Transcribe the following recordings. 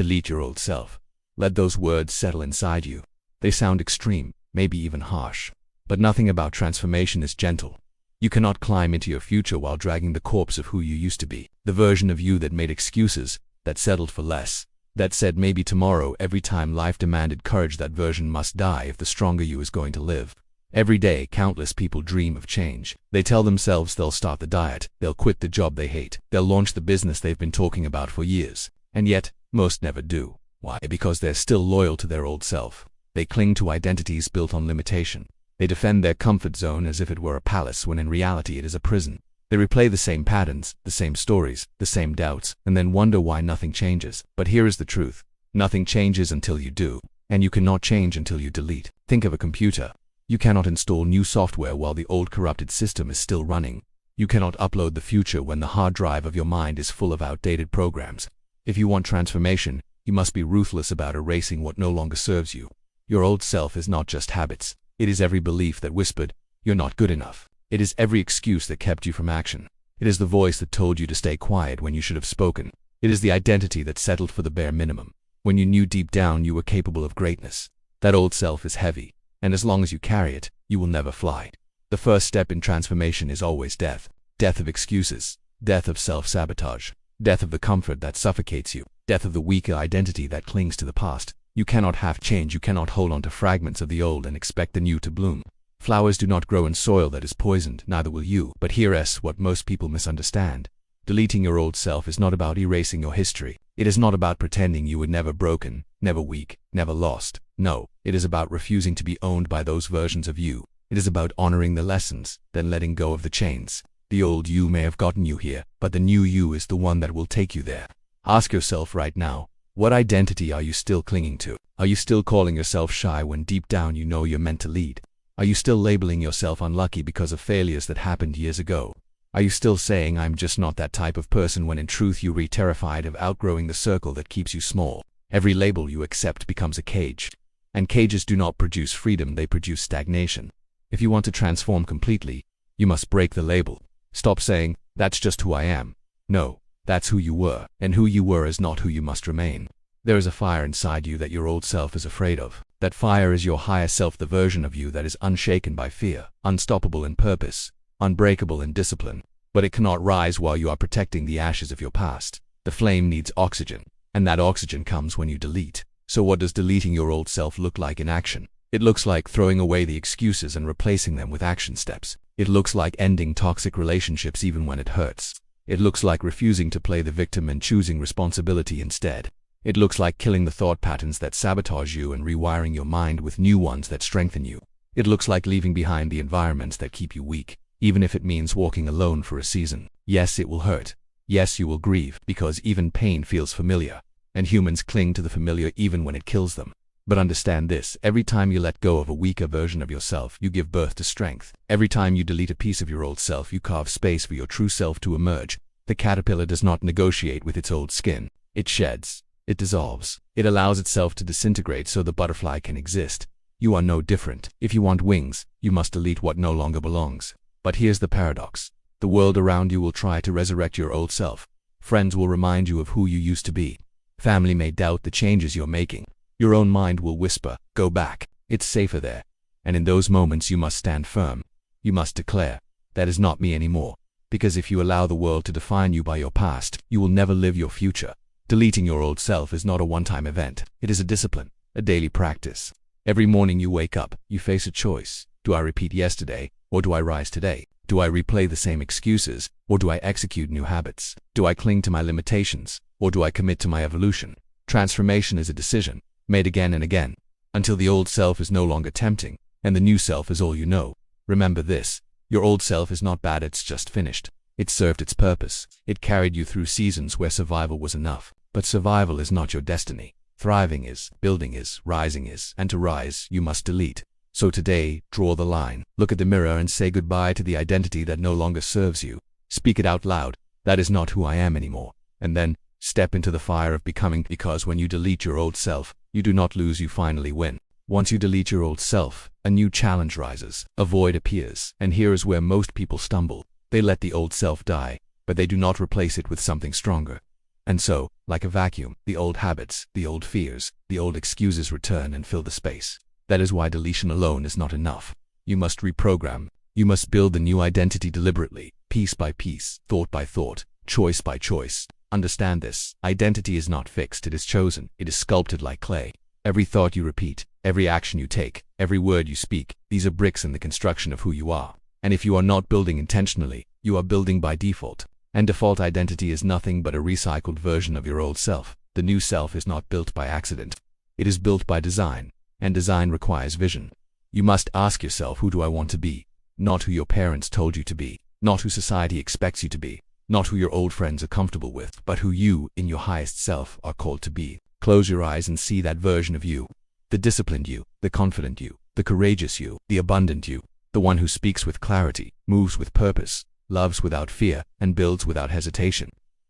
Delete your old self. Let those words settle inside you. They sound extreme, maybe even harsh. But nothing about transformation is gentle. You cannot climb into your future while dragging the corpse of who you used to be. The version of you that made excuses, that settled for less, that said maybe tomorrow every time life demanded courage. That version must die if the stronger you is going to live. Every day, countless people dream of change. They tell themselves they'll start the diet, they'll quit the job they hate, they'll launch the business they've been talking about for years. And yet, most never do. Why? Because they're still loyal to their old self. They cling to identities built on limitation. They defend their comfort zone as if it were a palace when in reality it is a prison. They replay the same patterns, the same stories, the same doubts, and then wonder why nothing changes. But here is the truth. Nothing changes until you do. And you cannot change until you delete. Think of a computer. You cannot install new software while the old corrupted system is still running. You cannot upload the future when the hard drive of your mind is full of outdated programs. If you want transformation, you must be ruthless about erasing what no longer serves you. Your old self is not just habits. It is every belief that whispered, "You're not good enough." It is every excuse that kept you from action. It is the voice that told you to stay quiet when you should have spoken. It is the identity that settled for the bare minimum, when you knew deep down you were capable of greatness. That old self is heavy, and as long as you carry it, you will never fly. The first step in transformation is always death. Death of excuses, death of self-sabotage, death of the comfort that suffocates you, death of the weaker identity that clings to the past. You cannot have change. You cannot hold on to fragments of the old and expect the new to bloom. Flowers do not grow in soil that is poisoned, neither will you. But here's what most people misunderstand. Deleting your old self is not about erasing your history. It is not about pretending you were never broken, never weak, never lost. No, it is about refusing to be owned by those versions of you. It is about honoring the lessons, then letting go of the chains. The old you may have gotten you here, but the new you is the one that will take you there. Ask yourself right now, what identity are you still clinging to? Are you still calling yourself shy when deep down you know you're meant to lead? Are you still labeling yourself unlucky because of failures that happened years ago? Are you still saying, "I'm just not that type of person," when in truth you're terrified of outgrowing the circle that keeps you small? Every label you accept becomes a cage. And cages do not produce freedom, they produce stagnation. If you want to transform completely, you must break the label. Stop saying, "That's just who I am." No, that's who you were, and who you were is not who you must remain. There is a fire inside you that your old self is afraid of. That fire is your higher self, the version of you that is unshaken by fear, unstoppable in purpose, unbreakable in discipline. But it cannot rise while you are protecting the ashes of your past. The flame needs oxygen, and that oxygen comes when you delete. So what does deleting your old self look like in action? It looks like throwing away the excuses and replacing them with action steps. It looks like ending toxic relationships even when it hurts. It looks like refusing to play the victim and choosing responsibility instead. It looks like killing the thought patterns that sabotage you and rewiring your mind with new ones that strengthen you. It looks like leaving behind the environments that keep you weak, even if it means walking alone for a season. Yes, it will hurt. Yes, you will grieve, because even pain feels familiar, and humans cling to the familiar even when it kills them. But understand this, every time you let go of a weaker version of yourself, you give birth to strength. Every time you delete a piece of your old self, you carve space for your true self to emerge. The caterpillar does not negotiate with its old skin. It sheds. It dissolves. It allows itself to disintegrate so the butterfly can exist. You are no different. If you want wings, you must delete what no longer belongs. But here's the paradox. The world around you will try to resurrect your old self. Friends will remind you of who you used to be. Family may doubt the changes you're making. Your own mind will whisper, "Go back. It's safer there." And in those moments you must stand firm. You must declare, "That is not me anymore." Because if you allow the world to define you by your past, you will never live your future. Deleting your old self is not a one-time event. It is a discipline, a daily practice. Every morning you wake up, you face a choice. Do I repeat yesterday, or do I rise today? Do I replay the same excuses, or do I execute new habits? Do I cling to my limitations, or do I commit to my evolution? Transformation is a decision, made again and again, until the old self is no longer tempting, and the new self is all you know. Remember this, your old self is not bad, it's just finished. It served its purpose. It carried you through seasons where survival was enough. But survival is not your destiny. Thriving is, building is, rising is, and to rise, you must delete. So today, draw the line. Look at the mirror and say goodbye to the identity that no longer serves you. Speak it out loud. That is not who I am anymore. And then, step into the fire of becoming, because when you delete your old self, you do not lose, you finally win. Once you delete your old self, a new challenge rises. A void appears. And here is where most people stumble. They let the old self die, but they do not replace it with something stronger. And so, Like a vacuum, the old habits, the old fears, the old excuses return and fill the space. That is why deletion alone is not enough. You must reprogram. You must build the new identity deliberately, piece by piece, thought by thought, choice by choice. Understand this. Identity is not fixed, it is chosen. It is sculpted like clay. Every thought you repeat, every action you take, every word you speak, these are bricks in the construction of who you are. And if you are not building intentionally, you are building by default. And default identity is nothing but a recycled version of your old self. The new self is not built by accident. It is built by design, and design requires vision. You must ask yourself, who do I want to be? Not who your parents told you to be, not who society expects you to be, not who your old friends are comfortable with, but who you, in your highest self, are called to be. Close your eyes and see that version of you. The disciplined you, the confident you, the courageous you, the abundant you, the one who speaks with clarity, moves with purpose, loves without fear, and builds without hesitation.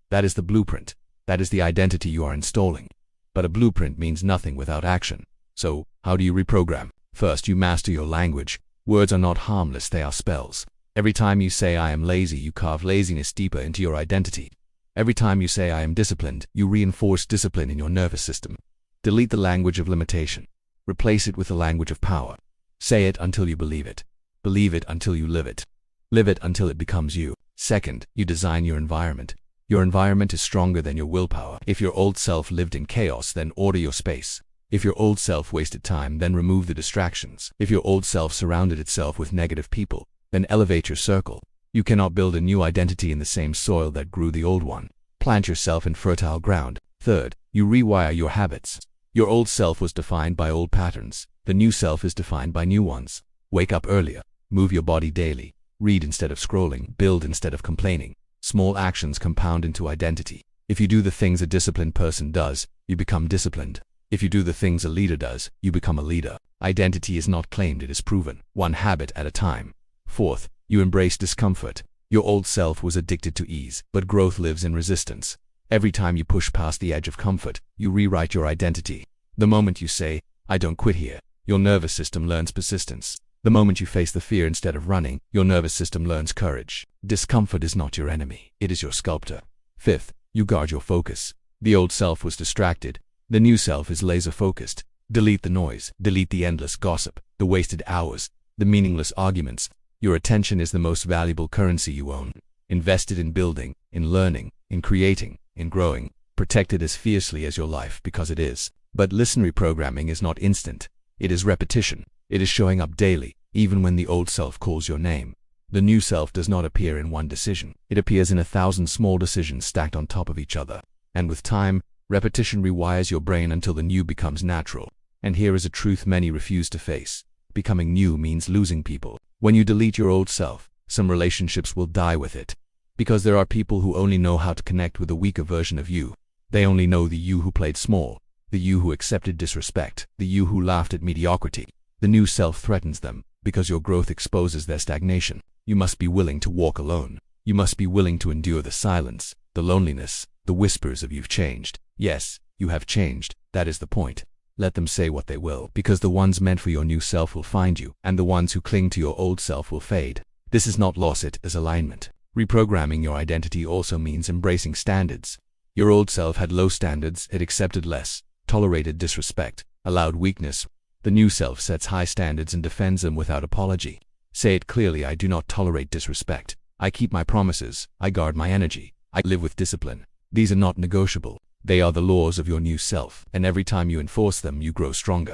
That is the blueprint. That is the identity you are installing. But a blueprint means nothing without action. So, how do you reprogram? First, you master your language. Words are not harmless, they are spells. Every time you say I am lazy, you carve laziness deeper into your identity. Every time you say I am disciplined, you reinforce discipline in your nervous system. Delete the language of limitation. Replace it with the language of power. Say it until you believe it. Believe it until you live it. Live it until it becomes you. Second, you design your environment. Your environment is stronger than your willpower. If your old self lived in chaos, then order your space. If your old self wasted time, then remove the distractions. If your old self surrounded itself with negative people, then elevate your circle. You cannot build a new identity in the same soil that grew the old one. Plant yourself in fertile ground. Third, you rewire your habits. Your old self was defined by old patterns. The new self is defined by new ones. Wake up earlier. Move your body daily. Read instead of scrolling. Build instead of complaining. Small actions compound into identity. If you do the things a disciplined person does, you become disciplined. If you do the things a leader does, you become a leader. Identity is not claimed, it is proven, one habit at a time. Fourth, you embrace discomfort. Your old self was addicted to ease, but growth lives in resistance. Every time you push past the edge of comfort, you rewrite your identity. The moment you say, I don't quit here, your nervous system learns persistence. The moment you face the fear instead of running, your nervous system learns courage. Discomfort is not your enemy, it is your sculptor. Fifth, you guard your focus. The old self was distracted. The new self is laser-focused. Delete the noise, delete the endless gossip, the wasted hours, the meaningless arguments. Your attention is the most valuable currency you own. Invest it in building, in learning, in creating, in growing. Protect it as fiercely as your life, because it is. But listen, reprogramming is not instant. It is repetition. It is showing up daily, even when the old self calls your name. The new self does not appear in one decision. It appears in 1,000 small decisions stacked on top of each other. And with time, repetition rewires your brain until the new becomes natural. And here is a truth many refuse to face. Becoming new means losing people. When you delete your old self, some relationships will die with it. Because there are people who only know how to connect with a weaker version of you. They only know the you who played small, the you who accepted disrespect, the you who laughed at mediocrity. The new self threatens them, because your growth exposes their stagnation. You must be willing to walk alone. You must be willing to endure the silence, the loneliness, the whispers of you've changed. Yes, you have changed, that is the point. Let them say what they will, because the ones meant for your new self will find you, and the ones who cling to your old self will fade. This is not loss, it is alignment. Reprogramming your identity also means embracing standards. Your old self had low standards, it accepted less, tolerated disrespect, allowed weakness. The new self sets high standards and defends them without apology. Say it clearly, I do not tolerate disrespect. I keep my promises. I guard my energy. I live with discipline. These are not negotiable. They are the laws of your new self, and every time you enforce them, you grow stronger.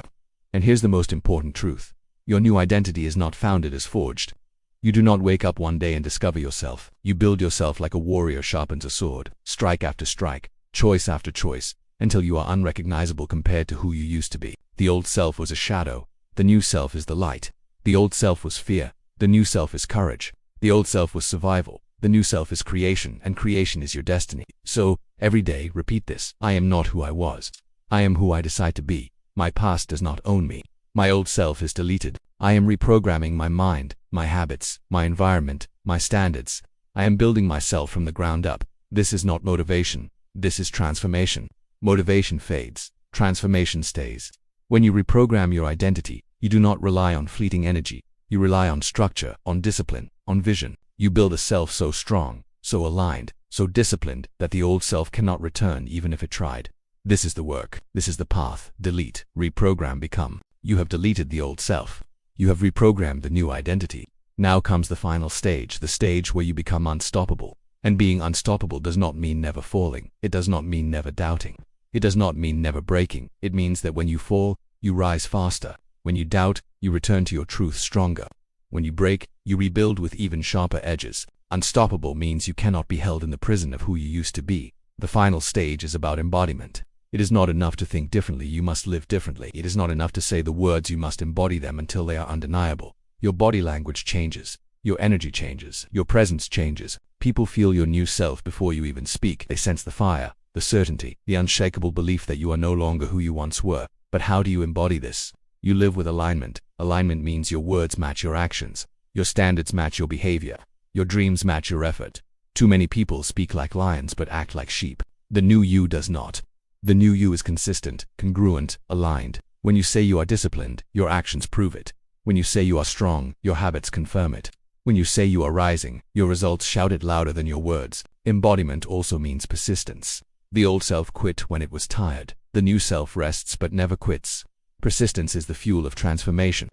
And here's the most important truth. Your new identity is not founded as forged. You do not wake up one day and discover yourself. You build yourself like a warrior sharpens a sword, strike after strike, choice after choice, until you are unrecognizable compared to who you used to be. The old self was a shadow. The new self is the light. The old self was fear. The new self is courage. The old self was survival. The new self is creation, and creation is your destiny. So, every day, repeat this. I am not who I was. I am who I decide to be. My past does not own me. My old self is deleted. I am reprogramming my mind, my habits, my environment, my standards. I am building myself from the ground up. This is not motivation. This is transformation. Motivation fades. Transformation stays. When you reprogram your identity, you do not rely on fleeting energy. You rely on structure, on discipline, on vision. You build a self so strong, so aligned, so disciplined that the old self cannot return even if it tried. This is the work. This is the path. Delete, reprogram, become. You have deleted the old self. You have reprogrammed the new identity. Now comes the final stage, the stage where you become unstoppable. And being unstoppable does not mean never falling. It does not mean never doubting. It does not mean never breaking. It means that when you fall, you rise faster. When you doubt, you return to your truth stronger. When you break, you rebuild with even sharper edges. Unstoppable means you cannot be held in the prison of who you used to be. The final stage is about embodiment. It is not enough to think differently, you must live differently. It is not enough to say the words, you must embody them until they are undeniable. Your body language changes. Your energy changes. Your presence changes. People feel your new self before you even speak. They sense the fire, the certainty, the unshakable belief that you are no longer who you once were. But how do you embody this? You live with alignment. Alignment means your words match your actions. Your standards match your behavior. Your dreams match your effort. Too many people speak like lions but act like sheep. The new you does not. The new you is consistent, congruent, aligned. When you say you are disciplined, your actions prove it. When you say you are strong, your habits confirm it. When you say you are rising, your results shout it louder than your words. Embodiment also means persistence. The old self quit when it was tired. The new self rests but never quits. Persistence is the fuel of transformation.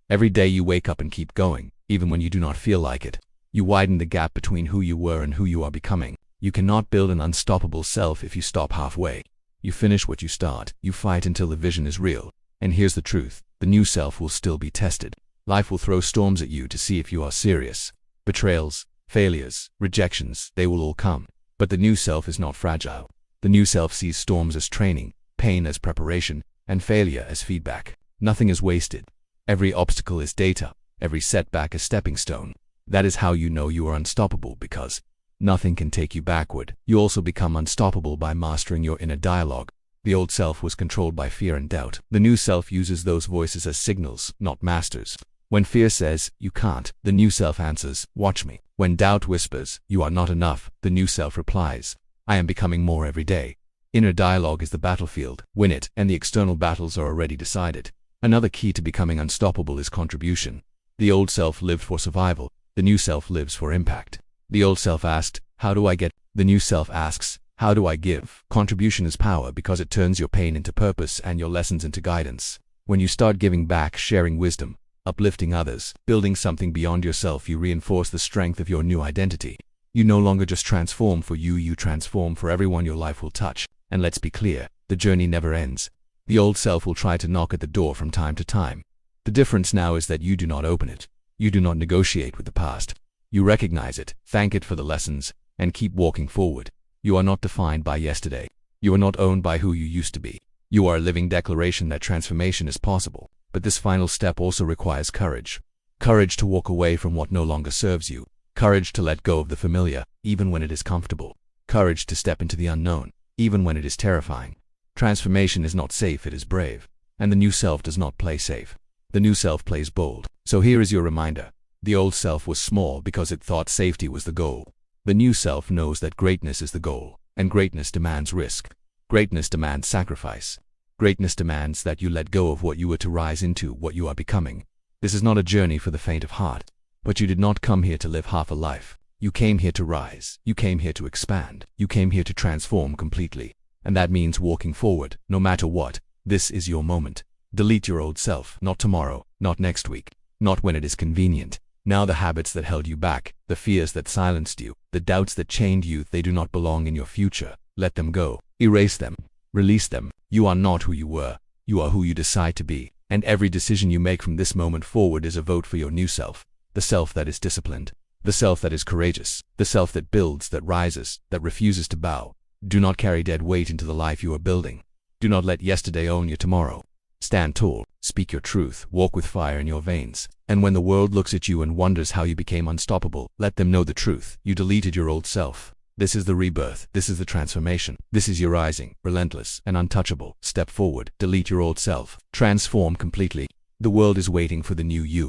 Every day you wake up and keep going, even when you do not feel like it. You widen the gap between who you were and who you are becoming. You cannot build an unstoppable self if you stop halfway. You finish what you start. You fight until the vision is real. And here's the truth. The new self will still be tested. Life will throw storms at you to see if you are serious. Betrayals, failures, rejections, they will all come. But the new self is not fragile. The new self sees storms as training, pain as preparation, and failure as feedback. Nothing is wasted. Every obstacle is data. Every setback a stepping stone. That is how you know you are unstoppable, because nothing can take you backward. You also become unstoppable by mastering your inner dialogue. The old self was controlled by fear and doubt. The new self uses those voices as signals, not masters. When fear says, you can't, the new self answers, watch me. When doubt whispers, you are not enough, the new self replies, I am becoming more every day. Inner dialogue is the battlefield. Win it, and the external battles are already decided. Another key to becoming unstoppable is contribution. The old self lived for survival. The new self lives for impact. The old self asked, how do I get? The new self asks, how do I give? Contribution is power because it turns your pain into purpose and your lessons into guidance. When you start giving back, sharing wisdom, uplifting others, building something beyond yourself, you reinforce the strength of your new identity. You no longer just transform for you, you transform for everyone your life will touch. And let's be clear, the journey never ends. The old self will try to knock at the door from time to time. The difference now is that you do not open it. You do not negotiate with the past. You recognize it, thank it for the lessons, and keep walking forward. You are not defined by yesterday. You are not owned by who you used to be. You are a living declaration that transformation is possible. But this final step also requires courage. Courage to walk away from what no longer serves you. Courage to let go of the familiar, even when it is comfortable. Courage to step into the unknown, even when it is terrifying. Transformation is not safe, it is brave. And the new self does not play safe. The new self plays bold. So here is your reminder. The old self was small because it thought safety was the goal. The new self knows that greatness is the goal, and greatness demands risk. Greatness demands sacrifice. Greatness demands that you let go of what you were to rise into, what you are becoming. This is not a journey for the faint of heart. But you did not come here to live half a life. You came here to rise. You came here to expand. You came here to transform completely. And that means walking forward, no matter what. This is your moment. Delete your old self, not tomorrow, not next week, not when it is convenient. Now the habits that held you back, the fears that silenced you, the doubts that chained you, they do not belong in your future. Let them go. Erase them. Release them. You are not who you were. You are who you decide to be. And every decision you make from this moment forward is a vote for your new self. The self that is disciplined. The self that is courageous. The self that builds, that rises, that refuses to bow. Do not carry dead weight into the life you are building. Do not let yesterday own your tomorrow. Stand tall, speak your truth, walk with fire in your veins. And when the world looks at you and wonders how you became unstoppable, let them know the truth. You deleted your old self. This is the rebirth. This is the transformation. This is your rising, relentless, and untouchable. Step forward. Delete your old self. Transform completely. The world is waiting for the new you.